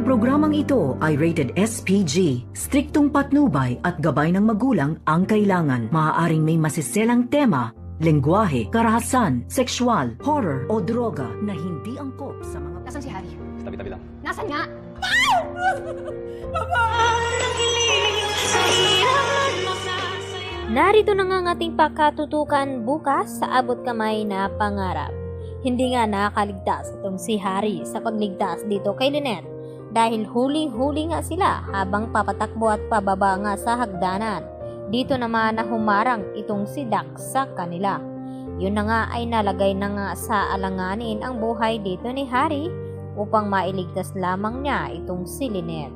programang ito ay rated SPG. Striktong patnubay at gabay ng magulang ang kailangan. Maaaring may masiselang tema, lengguwahe, karahasan, sexual, horror o droga na hindi angkop sa mga... Nasaan si Harry? Tabi-tabi lang. Nasaan nga? Narito na nga ang ating pakatutukan bukas sa abot kamay na pangarap. Hindi nga nakakaligtas itong si Harry sa pagligtas dito kay Lynette dahil huling-huli nga sila habang papatakbo at pababa nga sa hagdanan. Dito naman na humarang itong si Dax sa kanila. Yun na nga ay nalagay na nga sa alanganin ang buhay dito ni Harry upang mailigtas lamang niya itong si Lynette.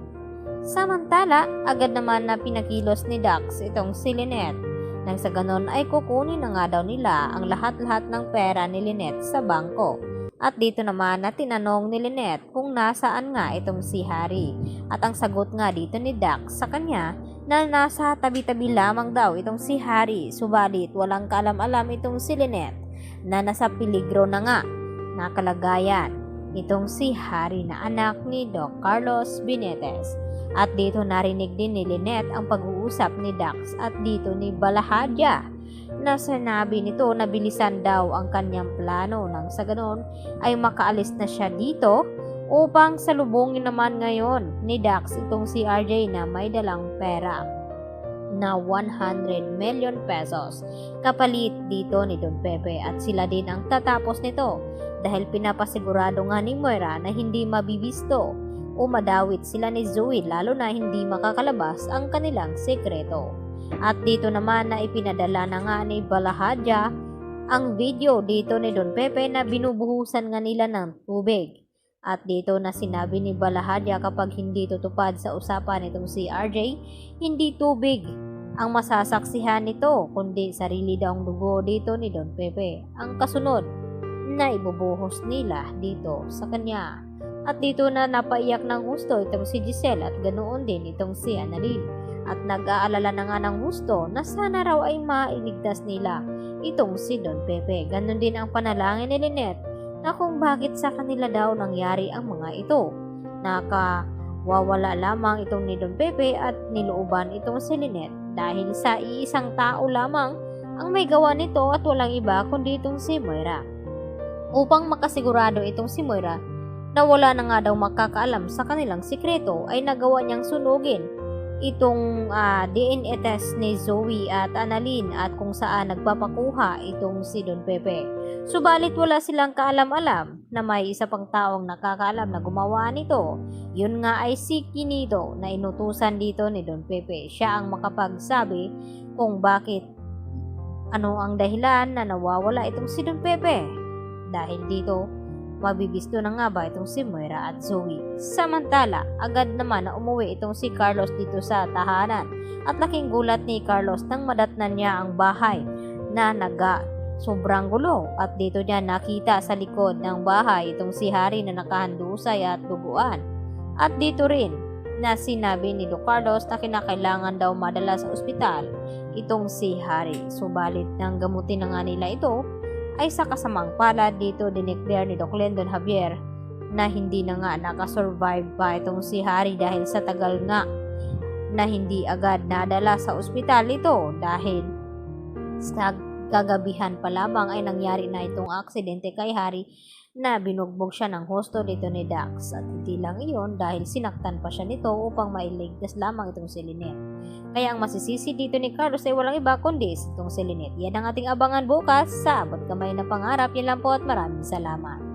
Samantala, agad naman na pinakilos ni Dax itong si Lynette. Nang sa ganon ay kukunin na nga daw nila ang lahat-lahat ng pera ni Lynette sa bangko. At dito naman na tinanong ni Lynette kung nasaan nga itong si Harry. At ang sagot nga dito ni Dax sa kanya na nasa tabi-tabi lamang daw itong si Harry. Subalit walang kaalam-alam itong si Lynette na nasa peligro na nga na kalagayan itong si Harry na anak ni Doc Carlos Benitez. At dito narinig din ni Lynette ang pag-uusap ni Dax at dito ni Balahadja na sinabi nito na bilisan daw ang kanyang plano nang sa ganon ay makaalis na siya dito upang salubungin naman ngayon ni Dax itong si RJ na may dalang pera na 100 million pesos kapalit dito ni Don Pepe at sila din ang tatapos nito dahil pinapasigurado nga ni Moira na hindi mabibisto o madawit sila ni Zoe lalo na hindi makakalabas ang kanilang sekreto. At dito naman na ipinadala na nga ni Balahadja ang video dito ni Don Pepe na binubuhusan nga nila ng tubig. At dito na sinabi ni Balahadja kapag hindi tutupad sa usapan itong si RJ, hindi tubig ang masasaksihan nito kundi sarili daw ang dugo dito ni Don Pepe ang kasunod na ibubuhos nila dito sa kanya. At dito na napaiyak ng gusto itong si Giselle at ganoon din itong si Annalyn. At nag-aalala na nga ng gusto na sana raw ay mailigtas nila itong si Don Pepe. Ganon din ang panalangin ni Lynette na kung bakit sa kanila daw nangyari ang mga ito. Nakawawala lamang itong ni Don Pepe at nilooban itong si Lynette dahil sa iisang tao lamang ang may gawa nito at walang iba kundi itong si Moira. Upang makasigurado itong si Moira na wala na nga daw makakaalam sa kanilang sikreto ay nagawa niyang sunugin itong DNA test ni Zoe at Annalyn at kung saan nagpapakuha itong si Don Pepe. Subalit wala silang kaalam-alam na may isa pang taong nakakaalam na gumawa nito. Yun nga ay si Quinito na inutusan dito ni Don Pepe. Siya ang makapagsabi kung bakit ano ang dahilan na nawawala itong si Don Pepe. Dahil dito mabibisto na nga ba itong si Moira at Zoe. Samantala, agad naman na umuwi itong si Carlos dito sa tahanan at laking gulat ni Carlos nang madatnan niya ang bahay na sobrang gulo at dito niya nakita sa likod ng bahay itong si Harry na nakahandusay at duguan. At dito rin na sinabi ni Doc Carlos na kinakailangan daw madala sa ospital itong si Harry. Subalit nang gamutin na nga nila ito ay sa kasamang palad dito dineclare ni Doc Lendon Javier na hindi na nga nakasurvive pa itong si Harry dahil sa tagal nga na hindi agad nadala sa ospital ito dahil sa kagabihan pa lamang ay nangyari na itong aksidente kay Harry na binugbog siya ng husto dito ni Dax at hindi lang iyon dahil sinaktan pa siya nito upang mailigtas lamang itong si Lynette. Kaya ang masisisi dito ni Carlos ay walang iba kundi itong si Lynette. Yan ang ating abangan bukas sa Abot Kamay na Pangarap. Yan lang po at maraming salamat.